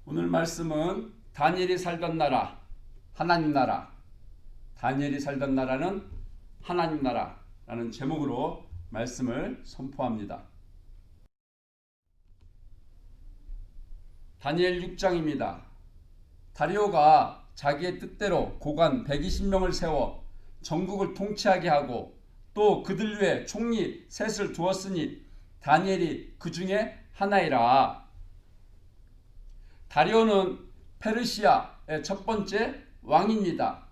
오늘 말씀은 다니엘이 살던 나라, 하나님 나라, 다니엘이 살던 나라는 하나님 나라라는 제목으로 말씀을 선포합니다. 다니엘 6장입니다. 다리오가 자기의 뜻대로 고관 120명을 세워 전국을 통치하게 하고 또 그들 위에 총리 셋을 두었으니 다니엘이 그 중에 하나이라. 다리오는 페르시아의 첫 번째 왕입니다.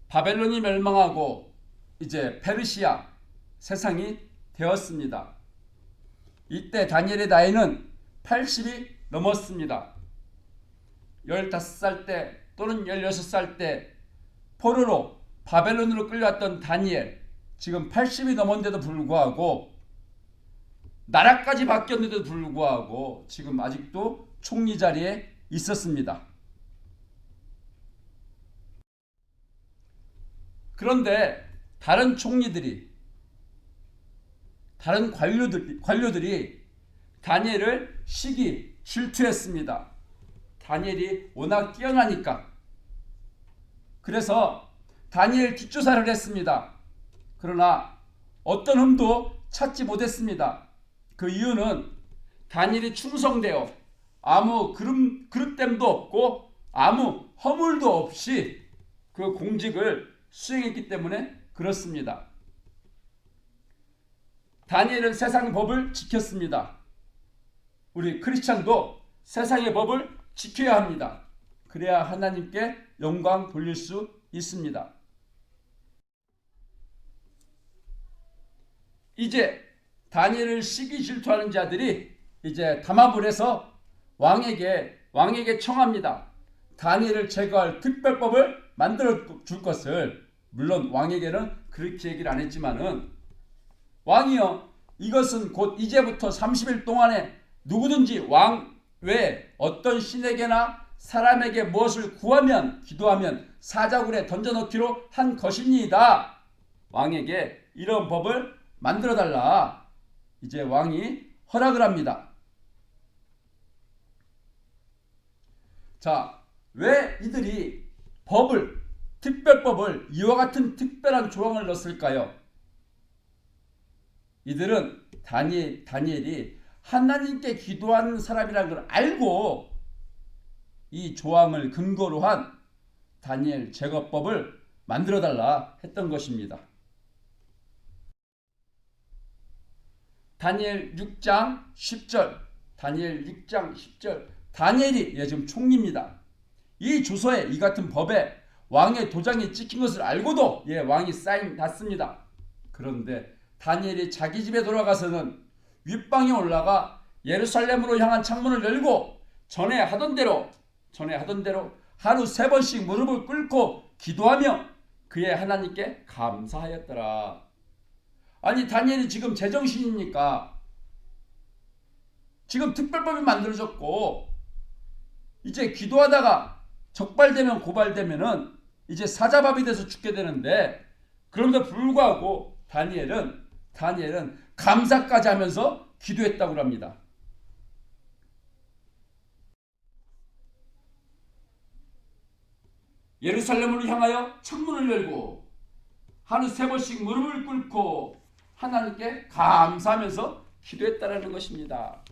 바벨론이 멸망하고 이제 페르시아 세상이 되었습니다. 이때 다니엘의 나이는 80이 넘었습니다. 15살 때 또는 16살 때 포로로 바벨론으로 끌려왔던 다니엘, 지금 80이 넘었는데도 불구하고 나라까지 바뀌었는데도 불구하고 지금 아직도 총리 자리에 있었습니다. 그런데 다른 총리들이, 다른 관료들이 다니엘을 시기 질투했습니다. 다니엘이 워낙 뛰어나니까. 그래서 다니엘 뒷조사를 했습니다. 그러나 어떤 흠도 찾지 못했습니다. 그 이유는 다니엘이 충성되어 아무 그릇됨도 없고 아무 허물도 없이 그 공직을 수행했기 때문에 그렇습니다. 다니엘은 세상 법을 지켰습니다. 우리 크리스찬도 세상의 법을 지켜야 합니다. 그래야 하나님께 영광 돌릴 수 있습니다. 이제 다니엘을 시기 질투하는 자들이 이제 담합을 해서 왕에게 청합니다. 다니엘을 제거할 특별법을 만들어 줄 것을. 물론 왕에게는 그렇게 얘기를 안 했지만은, 왕이여, 이것은 곧 이제부터 30일 동안에 누구든지 왕 외에 어떤 신에게나 사람에게 무엇을 구하면 기도하면 사자굴에 던져넣기로 한 것입니다. 왕에게 이런 법을 만들어 달라. 이제 왕이 허락을 합니다. 자, 왜 이들이 특별법을 이와 같은 특별한 조항을 넣었을까요? 이들은 다니엘이 하나님께 기도하는 사람이라는 걸 알고 이 조항을 근거로 한 다니엘 제거법을 만들어 달라 했던 것입니다. 다니엘 6장 10절, 다니엘이 지금 총리입니다. 이 조서에, 이 같은 법에 왕의 도장이 찍힌 것을 알고도 왕이 사인 닫습니다. 그런데 다니엘이 자기 집에 돌아가서는 윗방에 올라가 예루살렘으로 향한 창문을 열고 전에 하던 대로 하루 3번씩 무릎을 꿇고 기도하며 그의 하나님께 감사하였더라. 아니, 다니엘이 지금 제정신입니까? 지금 특별법이 만들어졌고 이제 기도하다가 적발되면 고발되면은 이제 사자밥이 돼서 죽게 되는데, 그런데 불구하고 다니엘은 감사까지 하면서 기도했다고 합니다. 예루살렘을 향하여 창문을 열고 하루 3번씩 무릎을 꿇고 하나님께 감사하면서 기도했다라는 것입니다.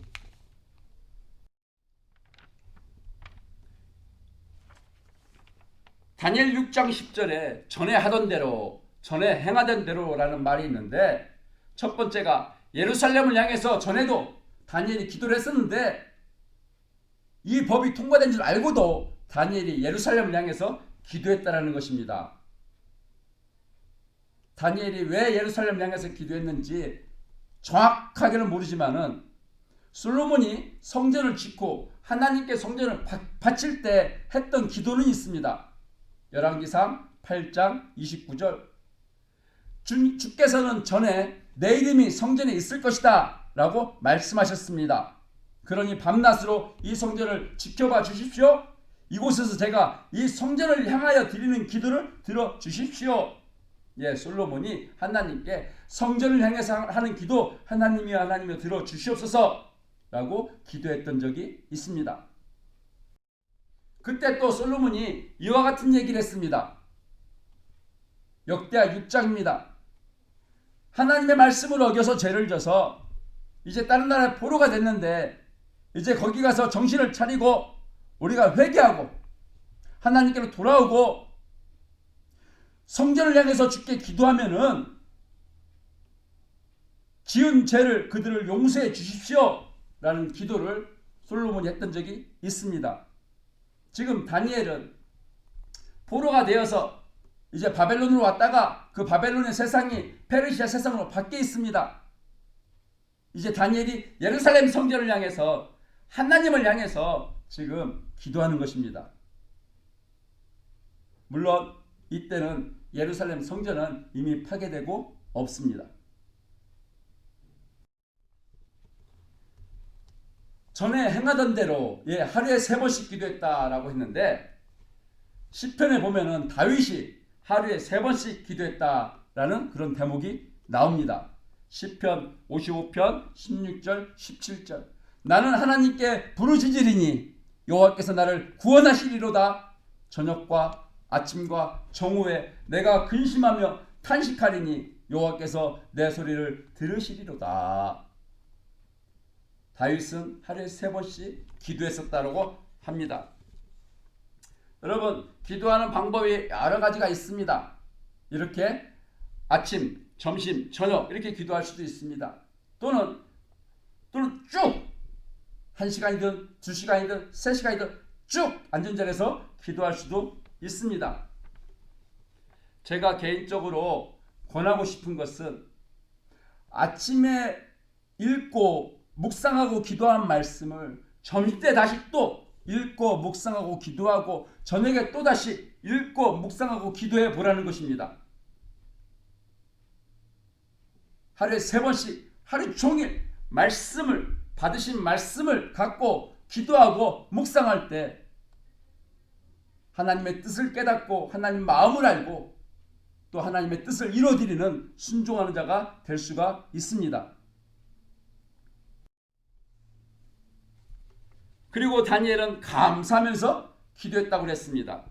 다니엘 6장 10절에 전에 하던 대로, 전에 행하던 대로라는 말이 있는데, 첫 번째가 예루살렘을 향해서 전에도 다니엘이 기도를 했었는데 이 법이 통과된 줄 알고도 다니엘이 예루살렘을 향해서 기도했다라는 것입니다. 다니엘이 왜 예루살렘을 향해서 기도했는지 정확하게는 모르지만은 솔로몬이 성전을 짓고 하나님께 성전을 바칠 때 했던 기도는 있습니다. 열왕기상 8장 29절, 주께서는 전에 내 이름이 성전에 있을 것이다 라고 말씀하셨습니다. 그러니 밤낮으로 이 성전을 지켜봐 주십시오. 이곳에서 제가 이 성전을 향하여 드리는 기도를 들어주십시오. 솔로몬이 하나님께 성전을 향해서 하는 기도, 하나님이여 들어주시옵소서. 라고 기도했던 적이 있습니다. 그때 또 솔로몬이 이와 같은 얘기를 했습니다. 역대하 6장입니다. 하나님의 말씀을 어겨서 죄를 져서 이제 다른 나라의 포로가 됐는데 이제 거기 가서 정신을 차리고 우리가 회개하고 하나님께로 돌아오고 성전을 향해서 주께 기도하면은 지은 죄를 그들을 용서해 주십시오 라는 기도를 솔로몬이 했던 적이 있습니다. 지금 다니엘은 포로가 되어서 이제 바벨론으로 왔다가 그 바벨론의 세상이 페르시아 세상으로 바뀌어 있습니다. 이제 다니엘이 예루살렘 성전을 향해서 하나님을 향해서 지금 기도하는 것입니다. 물론 이때는 예루살렘 성전은 이미 파괴되고 없습니다. 전에 행하던 대로 하루에 3번씩 기도했다라고 했는데 시편에 보면은 다윗이 하루에 3번씩 기도했다라는 그런 대목이 나옵니다. 시편 55편 16절 17절 나는 하나님께 부르짖으리니 여호와께서 나를 구원하시리로다. 저녁과 아침과 정오에 내가 근심하며 탄식하리니 여호와께서 내 소리를 들으시리로다. 다윗은 하루에 3번씩 기도했었다고 합니다. 여러분, 기도하는 방법이 여러 가지가 있습니다. 이렇게 아침, 점심, 저녁 이렇게 기도할 수도 있습니다. 또는 쭉 1시간이든 2시간이든 3시간이든 쭉 앉은 자리에서 기도할 수도 있습니다. 제가 개인적으로 권하고 싶은 것은 아침에 읽고 묵상하고 기도한 말씀을 점심 때 다시 또 읽고 묵상하고 기도하고 저녁에 또 다시 읽고 묵상하고 기도해 보라는 것입니다. 하루에 3번씩 하루 종일 말씀을 받으신 말씀을 갖고 기도하고 묵상할 때 하나님의 뜻을 깨닫고 하나님 마음을 알고 또 하나님의 뜻을 이루어드리는 순종하는 자가 될 수가 있습니다. 그리고 다니엘은 감사하면서 기도했다고 그랬습니다.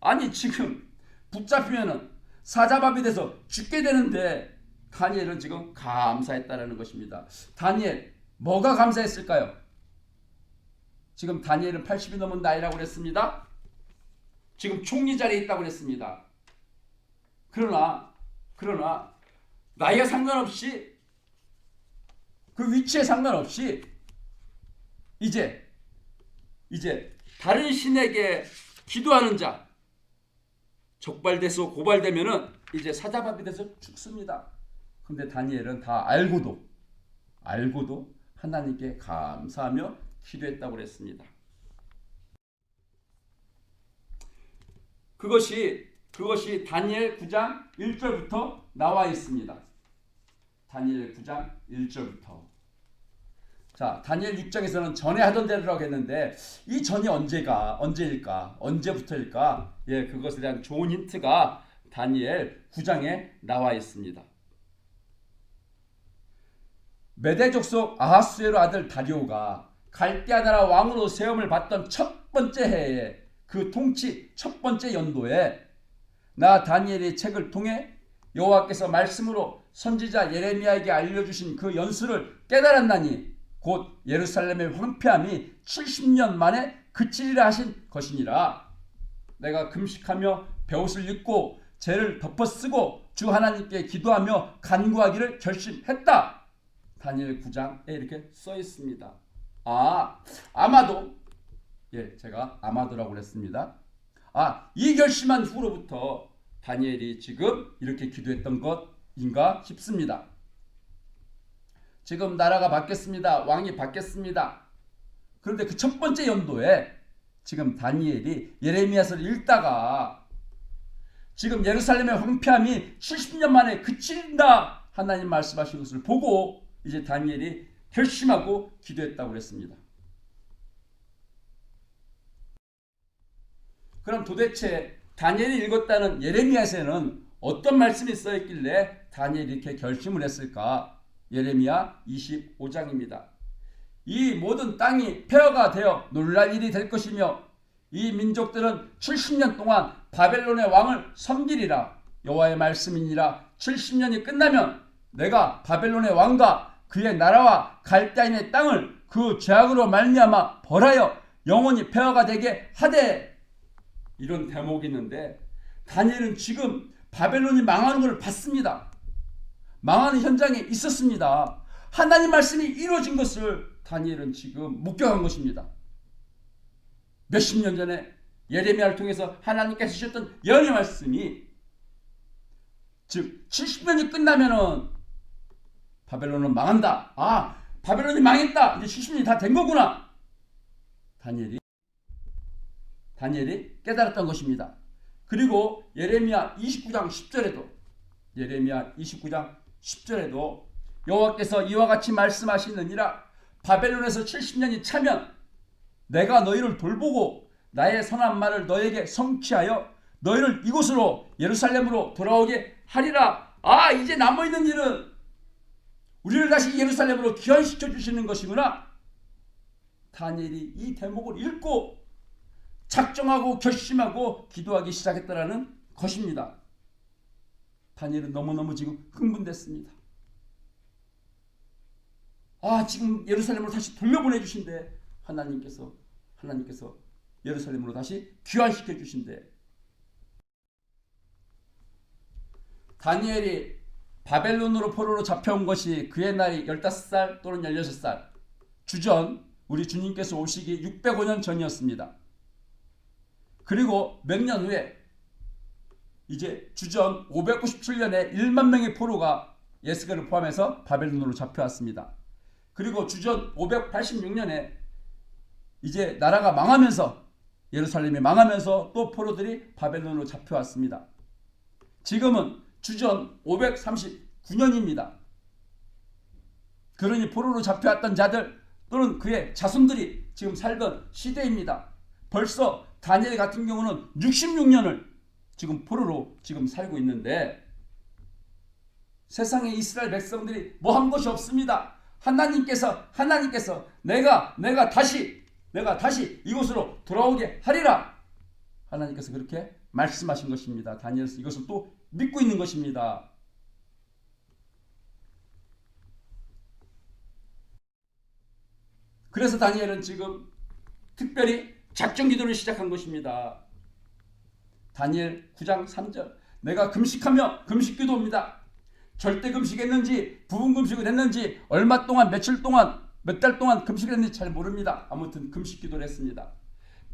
아니 지금 붙잡히면은 사자밥이 돼서 죽게 되는데 다니엘은 지금 감사했다라는 것입니다. 다니엘 뭐가 감사했을까요? 지금 다니엘은 80이 넘은 나이라고 그랬습니다. 지금 총리 자리에 있다고 그랬습니다. 그러나 나이에 상관없이 그 위치에 상관없이 이제 다른 신에게 기도하는 자 적발돼서 고발되면은 이제 사자밥이 돼서 죽습니다. 근데 다니엘은 다 알고도 하나님께 감사하며 기도했다고 그랬습니다. 그것이 다니엘 9장 1절부터 나와 있습니다. 다니엘 9장 1절부터. 자, 다니엘 6장에서는 전에 하던 대로라고 했는데 이 전이 언제일까? 언제부터일까? 그것에 대한 좋은 힌트가 다니엘 9장에 나와 있습니다. 메대 족속 아하수에로 아들 다리오가 갈대아 나라 왕으로 세움을 받던 첫 번째 해에 그 통치 첫 번째 연도에 나 다니엘의 책을 통해 여호와께서 말씀으로 선지자 예레미야에게 알려주신 그 연수를 깨달았나니 곧 예루살렘의 황폐함이 70년 만에 그치리라 하신 것이니라. 내가 금식하며 베옷을 입고 죄를 덮어쓰고 주 하나님께 기도하며 간구하기를 결심했다. 다니엘 9장에 이렇게 써 있습니다. 아마도 제가 아마도라고 그랬습니다. 이 결심한 후로부터 다니엘이 지금 이렇게 기도했던 것인가 싶습니다. 지금 나라가 바뀌었습니다. 왕이 바뀌었습니다. 그런데 그 첫 번째 연도에 지금 다니엘이 예레미야서를 읽다가 지금 예루살렘의 황폐함이 70년 만에 그친다 하나님 말씀하신 것을 보고 이제 다니엘이 결심하고 기도했다고 그랬습니다. 그럼 도대체 다니엘이 읽었다는 예레미야서에는 어떤 말씀이 써 있길래 다니엘이 이렇게 결심을 했을까? 예레미야 25장입니다. 이 모든 땅이 폐허가 되어 놀랄 일이 될 것이며 이 민족들은 70년 동안 바벨론의 왕을 섬기리라. 여호와의 말씀이니라. 70년이 끝나면 내가 바벨론의 왕과 그의 나라와 갈대인의 땅을 그 죄악으로 말미암아 벌하여 영원히 폐허가 되게 하되, 이런 대목이 있는데 다니엘은 지금 바벨론이 망하는 걸 봤습니다. 망하는 현장에 있었습니다. 하나님 말씀이 이루어진 것을 다니엘은 지금 목격한 것입니다. 몇십 년 전에 예레미야를 통해서 하나님께서 주셨던 예언의 말씀이, 즉 70년이 끝나면은 바벨론은 망한다. 아, 바벨론이 망했다. 이제 70년이 다 된 거구나. 다니엘이 깨달았던 것입니다. 그리고 예레미야 29장 10절에도 여호와께서 이와 같이 말씀하시느니라. 바벨론에서 70년이 차면 내가 너희를 돌보고 나의 선한 말을 너에게 성취하여 너희를 이곳으로 예루살렘으로 돌아오게 하리라. 아, 이제 남아있는 일은 우리를 다시 예루살렘으로 귀환시켜 주시는 것이구나. 다니엘이 이 대목을 읽고 작정하고 결심하고 기도하기 시작했다라는 것입니다. 다니엘은 너무너무 지금 흥분됐습니다. 아, 지금 예루살렘으로 다시 돌려보내 주신대. 하나님께서 예루살렘으로 다시 귀환시켜 주신대. 다니엘이 바벨론으로 포로로 잡혀온 것이 그의 나이 15살 또는 16살, 주전 우리 주님께서 오시기 605년 전이었습니다. 그리고 몇 년 후에 이제 주전 597년에 1만 명의 포로가 예스겔을 포함해서 바벨론으로 잡혀왔습니다. 그리고 주전 586년에 이제 나라가 망하면서, 예루살렘이 망하면서 또 포로들이 바벨론으로 잡혀왔습니다. 지금은 주전 539년입니다. 그러니 포로로 잡혀왔던 자들 또는 그의 자손들이 지금 살던 시대입니다. 벌써 다니엘 같은 경우는 66년을 지금 포로로 지금 살고 있는데, 세상의 이스라엘 백성들이 뭐 한 것이 없습니다. 하나님께서 내가 다시 이곳으로 돌아오게 하리라. 하나님께서 그렇게 말씀하신 것입니다. 다니엘은 이것을 또 믿고 있는 것입니다. 그래서 다니엘은 지금 특별히 작정 기도를 시작한 것입니다. 다니엘 9장 3절, 내가 금식하며 금식 기도입니다. 절대 금식했는지 부분 금식을 했는지 얼마 동안 며칠 동안 몇 달 동안 금식을 했는지 잘 모릅니다. 아무튼 금식 기도를 했습니다.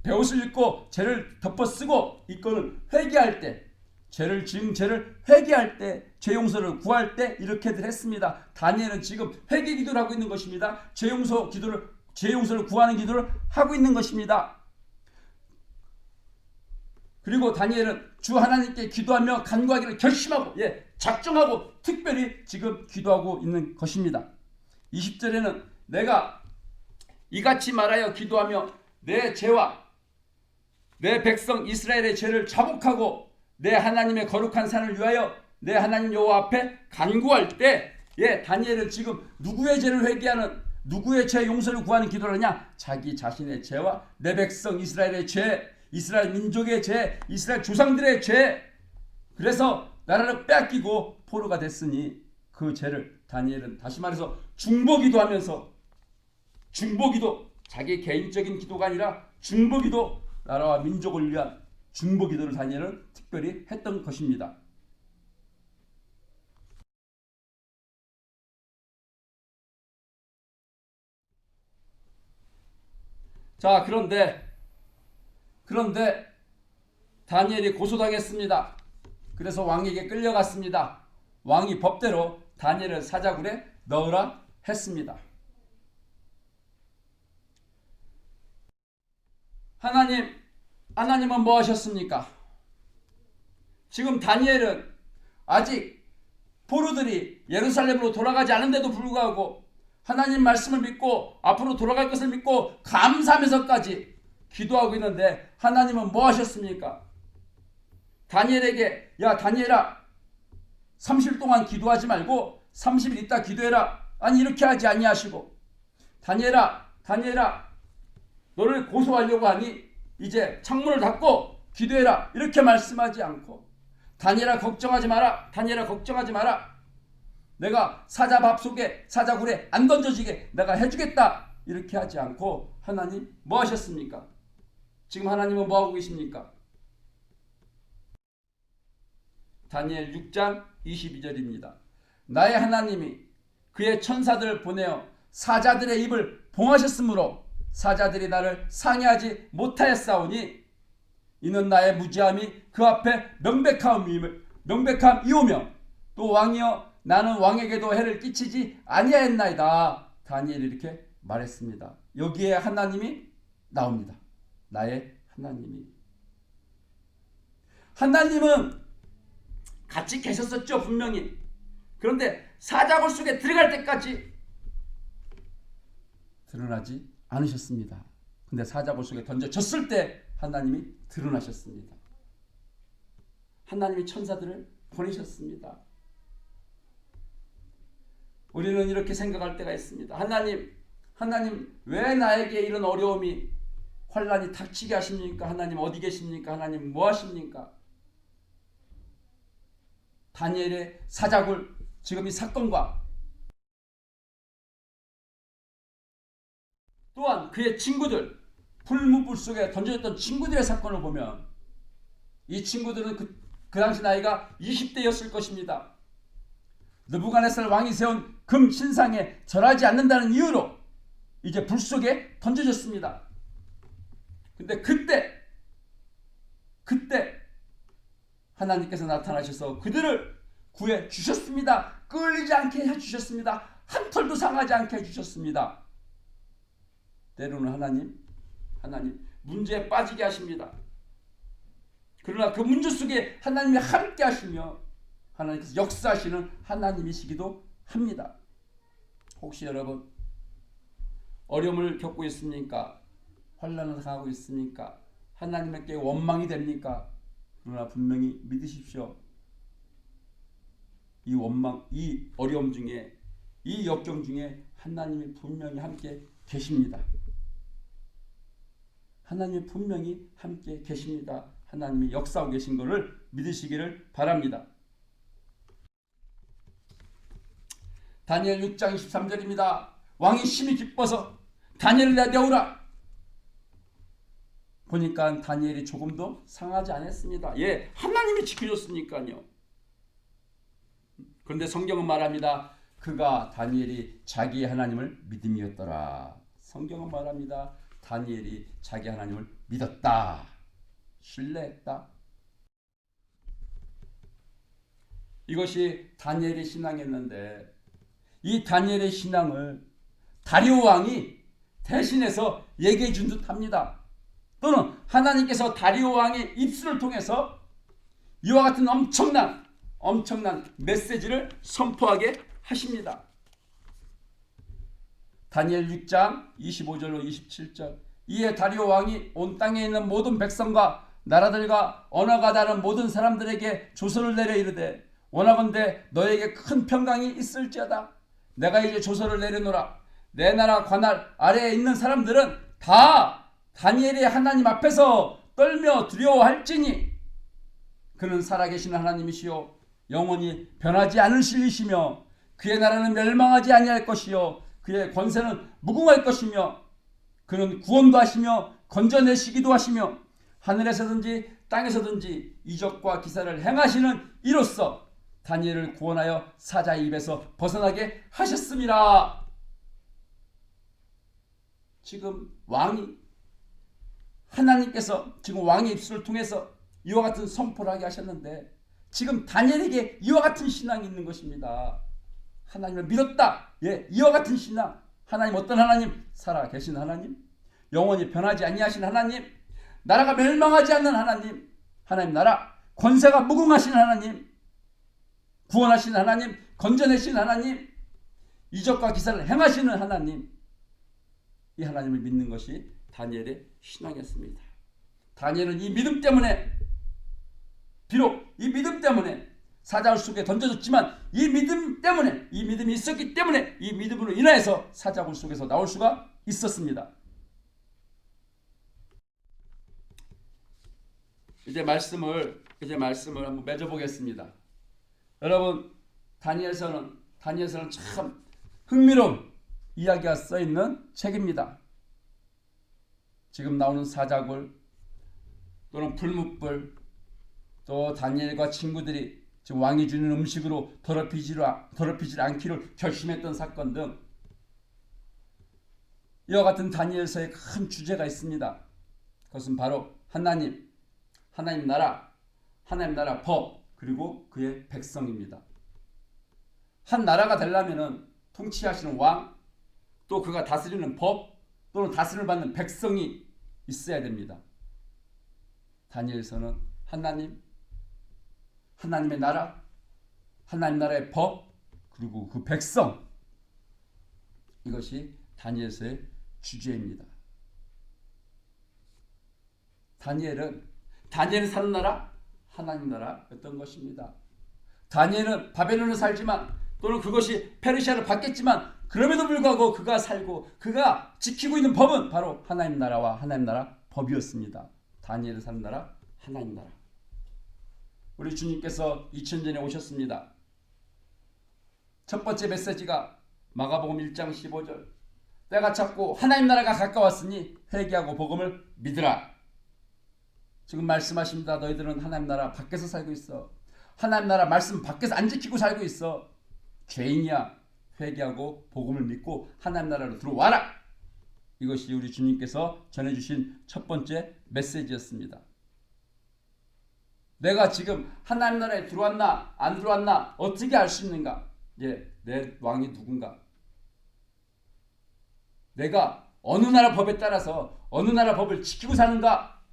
베옷을 입고 죄를 덮어 쓰고, 이거는 회개할 때, 죄를 지은 죄를 회개할 때, 죄 용서를 구할 때 이렇게들 했습니다. 다니엘은 지금 회개 기도를 하고 있는 것입니다. 죄 용서를 구하는 기도를 하고 있는 것입니다. 그리고 다니엘은 주 하나님께 기도하며 간구하기를 결심하고, 작정하고 특별히 지금 기도하고 있는 것입니다. 20절에는 내가 이같이 말하여 기도하며 내 죄와 내 백성 이스라엘의 죄를 자복하고 내 하나님의 거룩한 산을 위하여 내 하나님 여호와 앞에 간구할 때, 다니엘은 지금 누구의 죄를 회개하는, 누구의 죄 용서를 구하는 기도를 하냐? 자기 자신의 죄와 내 백성 이스라엘의 죄, 이스라엘 민족의 죄, 이스라엘 조상들의 죄, 그래서 나라를 빼앗기고 포로가 됐으니 그 죄를 다니엘은 다시 말해서 중보기도, 자기 개인적인 기도가 아니라 중보기도, 나라와 민족을 위한 중보기도를 다니엘은 특별히 했던 것입니다. 자, 그런데 다니엘이 고소당했습니다. 그래서 왕에게 끌려갔습니다. 왕이 법대로 다니엘을 사자굴에 넣으라 했습니다. 하나님은 뭐 하셨습니까? 지금 다니엘은 아직 포로들이 예루살렘으로 돌아가지 않은데도 불구하고 하나님 말씀을 믿고 앞으로 돌아갈 것을 믿고 감사하면서까지 기도하고 있는데, 하나님은 뭐 하셨습니까? 다니엘에게, 야 다니엘아, 30일 동안 기도하지 말고 30일 있다 기도해라. 아니, 이렇게 하지 아니하시고 다니엘아, 다니엘아, 너를 고소하려고 하니 이제 창문을 닫고 기도해라. 이렇게 말씀하지 않고 다니엘아 걱정하지 마라. 다니엘아 걱정하지 마라. 내가 사자 밥 속에 사자 굴에 안 던져지게 내가 해주겠다. 이렇게 하지 않고 하나님 뭐 하셨습니까? 지금 하나님은 뭐 하고 계십니까? 다니엘 6장 22절입니다. 나의 하나님이 그의 천사들을 보내어 사자들의 입을 봉하셨으므로 사자들이 나를 상해하지 못하였사오니 이는 나의 무지함이 그 앞에 명백함이오며 또 왕이여 나는 왕에게도 해를 끼치지 아니하였나이다. 다니엘이 이렇게 말했습니다. 여기에 하나님이 나옵니다. 나의 하나님이. 하나님은 같이 계셨었죠, 분명히. 그런데 사자굴 속에 들어갈 때까지 드러나지 않으셨습니다. 근데 사자굴 속에 던져졌을 때 하나님이 드러나셨습니다. 하나님이 천사들을 보내셨습니다. 우리는 이렇게 생각할 때가 있습니다. 하나님 왜 나에게 이런 어려움이 환난이 닥치게 하십니까? 하나님 어디 계십니까? 하나님 뭐 하십니까? 다니엘의 사자굴 지금 이 사건과 또한 그의 친구들 불무불 속에 던져졌던 친구들의 사건을 보면 이 친구들은 그 당시 나이가 20대였을 것입니다. 느부갓네살 왕이 세운 금 신상에 절하지 않는다는 이유로 이제 불 속에 던져졌습니다. 근데 그때 하나님께서 나타나셔서 그들을 구해 주셨습니다. 끌리지 않게 해주셨습니다. 한 털도 상하지 않게 해주셨습니다. 때로는 하나님 문제에 빠지게 하십니다. 그러나 그 문제 속에 하나님이 함께 하시며 하나님께서 역사하시는 하나님이시기도 합니다. 혹시 여러분 어려움을 겪고 있습니까? 환난을 당하고 있습니까? 하나님께 원망이 됩니까? 그러나 분명히 믿으십시오. 이 원망, 이 어려움 중에, 이 역경 중에 하나님이 분명히 함께 계십니다. 하나님이 분명히 함께 계십니다. 하나님이 역사하고 계신 것을 믿으시기를 바랍니다. 다니엘 6장 23절입니다. 왕이 심히 기뻐서 다니엘을 내어오라. 보니까 다니엘이 조금도 상하지 않았습니다. 예, 하나님이 지켜줬으니까요. 그런데 성경은 말합니다. 그가 다니엘이 자기 하나님을 믿음이었더라. 성경은 말합니다. 다니엘이 자기 하나님을 믿었다. 신뢰했다. 이것이 다니엘의 신앙이었는데 이 다니엘의 신앙을 다리오 왕이 대신해서 얘기해 준 듯합니다. 또는 하나님께서 다리오 왕의 입술을 통해서 이와 같은 엄청난 메시지를 선포하게 하십니다. 다니엘 6장 25절로 27절. 이에 다리오 왕이 온 땅에 있는 모든 백성과 나라들과 언어가 다른 모든 사람들에게 조서를 내려 이르되 원하건대 너에게 큰 평강이 있을지어다. 내가 이제 조서를 내려노라. 내 나라 관할 아래에 있는 사람들은 다 다니엘의 하나님 앞에서 떨며 두려워할지니 그는 살아계시는 하나님이시요 영원히 변하지 않으실 이시며 그의 나라는 멸망하지 아니할 것이요 그의 권세는 무궁할 것이며 그는 구원도 하시며 건져내시기도 하시며 하늘에서든지 땅에서든지 이적과 기사를 행하시는 이로써 다니엘을 구원하여 사자의 입에서 벗어나게 하셨습니다. 지금 하나님께서 지금 왕의 입술을 통해서 이와 같은 선포를 하게 하셨는데 지금 다니엘에게 이와 같은 신앙이 있는 것입니다. 하나님을 믿었다. 예, 이와 같은 신앙. 하나님 어떤 하나님? 살아계신 하나님, 영원히 변하지 아니하신 하나님, 나라가 멸망하지 않는 하나님, 하나님 나라 권세가 무궁하신 하나님, 구원하시는 하나님, 건져내시는 하나님, 이적과 기사를 행하시는 하나님, 이 하나님을 믿는 것이 다니엘의 신앙이었습니다. 다니엘은 이 믿음 때문에 비록 이 믿음 때문에 사자굴 속에 던져졌지만 이 믿음 때문에, 이 믿음이 있었기 때문에, 이 믿음으로 인하여서 사자굴 속에서 나올 수가 있었습니다. 이제 말씀을 한번 맺어보겠습니다. 여러분, 다니엘서는 참 흥미로운 이야기가 써있는 책입니다. 지금 나오는 사자굴 또는 불뭇불, 또 다니엘과 친구들이 지금 왕이 주는 음식으로 더럽히지 않기를 결심했던 사건 등 이와 같은 다니엘서에 큰 주제가 있습니다. 그것은 바로 하나님 나라, 법, 그리고 그의 백성입니다. 한 나라가 되려면은 통치하시는 왕, 또 그가 다스리는 법, 또는 다스림을 받는 백성이 있어야 됩니다. 다니엘서는 하나님의 나라, 하나님 나라의 법, 그리고 그 백성, 이것이 다니엘서의 주제입니다. 다니엘은 사는 나라, 하나님 나라였던 것입니다. 다니엘은 바벨론에 살지만, 또는 그것이 페르시아를 받겠지만, 그럼에도 불구하고 그가 살고 그가 지키고 있는 법은 바로 하나님 나라와 하나님 나라 법이었습니다. 다니엘을 사는 나라, 하나님 나라. 우리 주님께서 2000년에 오셨습니다. 첫 번째 메시지가 마가복음 1장 15절. 때가 찼고 하나님 나라가 가까웠으니 회개하고 복음을 믿으라. 지금 말씀하십니다. 너희들은 하나님 나라 밖에서 살고 있어. 하나님 나라 말씀 밖에서 안 지키고 살고 있어. 죄인이야. 회개하고 복음을 믿고 하나님 나라로 들어와라. 이것이 우리 주님께서 전해주신 첫 번째 메시지였습니다. 내가 지금 하나님 나라에 들어왔나 안 들어왔나 어떻게 알 수 있는가? 내 왕이 누군가? 내가 어느 나라 법에 따라서 어느 나라 법을 지키고 사는가?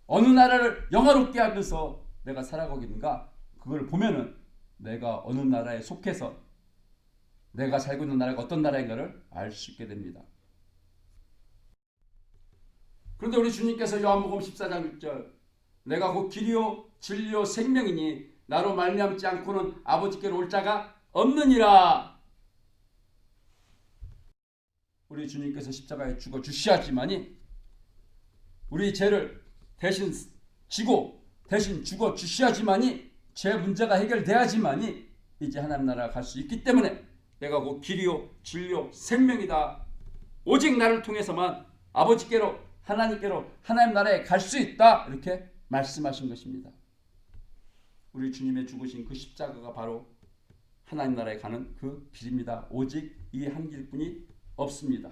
어느 나라를 영화롭게 하면서 내가 살아가고 있는가? 그걸 보면은 내가 어느 나라에 속해서 내가 살고 있는 나라가 어떤 나라인가를 알 수 있게 됩니다. 그런데 우리 주님께서 요한복음 14장 6절, 내가 곧 길이요 진리요 생명이니 나로 말미암지 않고는 아버지께로 올 자가 없느니라. 우리 주님께서 십자가에 죽어 주시하지만이 우리 죄를 대신 지고 대신 죽어 주시하지만이 죄 문제가 해결돼야지만이 이제 하나님 나라가 갈 수 있기 때문에 내가 곧 길이요 진리요 생명이다. 오직 나를 통해서만 아버지께로 하나님께로 하나님 나라에 갈 수 있다. 이렇게 말씀하신 것입니다. 우리 주님의 죽으신 그 십자가가 바로 하나님 나라에 가는 그 길입니다. 오직 이 한 길뿐이 없습니다.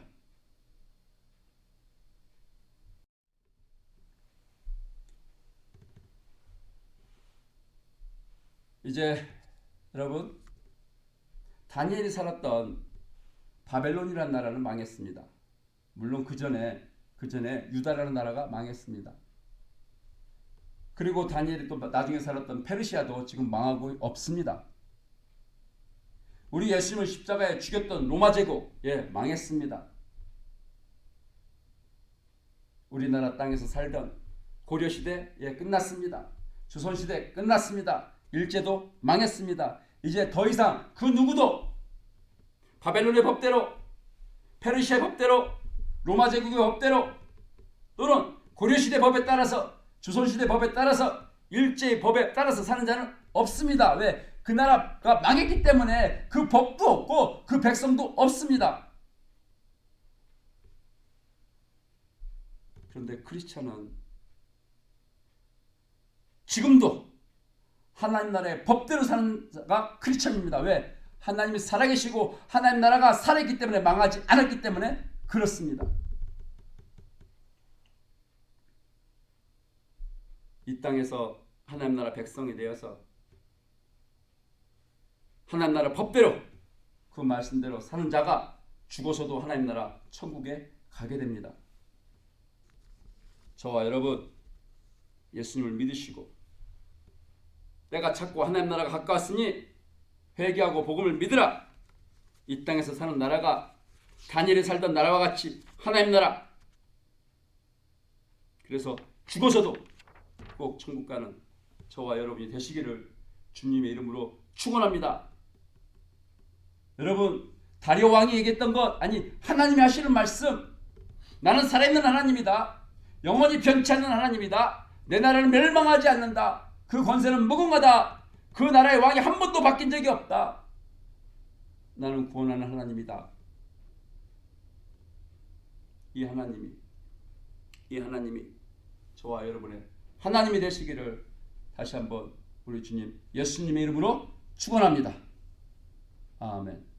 이제 여러분, 다니엘이 살았던 바벨론이라는 나라는 망했습니다. 물론 그 전에 유다라는 나라가 망했습니다. 그리고 다니엘이 또 나중에 살았던 페르시아도 지금 망하고 없습니다. 우리 예수님을 십자가에 죽였던 로마 제국 망했습니다. 우리나라 땅에서 살던 고려시대 끝났습니다. 조선시대 끝났습니다. 일제도 망했습니다. 이제 더 이상 그 누구도 바벨론의 법대로, 페르시아의 법대로, 로마 제국의 법대로, 또는 고려시대 법에 따라서, 조선시대 법에 따라서, 일제의 법에 따라서 사는 자는 없습니다. 왜? 그 나라가 망했기 때문에 그 법도 없고 그 백성도 없습니다. 그런데 크리스천은 지금도 하나님 나라의 법대로 사는 자가 크리스천입니다. 왜? 하나님이 살아계시고 하나님 나라가 살아있기 때문에, 망하지 않았기 때문에 그렇습니다. 이 땅에서 하나님 나라 백성이 되어서 하나님 나라 법대로 그 말씀대로 사는 자가 죽어서도 하나님 나라 천국에 가게 됩니다. 저와 여러분, 예수님을 믿으시고 때가 찼고 하나님 나라가 가까웠으니 회개하고 복음을 믿으라. 이 땅에서 사는 나라가 다니엘이 살던 나라와 같이 하나님 나라, 그래서 죽어서도 꼭 천국 가는 저와 여러분이 되시기를 주님의 이름으로 축원합니다. 여러분, 다리오 왕이 얘기했던 것, 아니 하나님이 하시는 말씀, 나는 살아있는 하나님이다. 영원히 변치 않는 하나님이다. 내 나라는 멸망하지 않는다. 그 권세는 무궁하다. 그 나라의 왕이 한 번도 바뀐 적이 없다. 나는 구원하는 하나님이다. 이 하나님이 저와 여러분의 하나님이 되시기를 다시 한번 우리 주님 예수님의 이름으로 축원합니다. 아멘.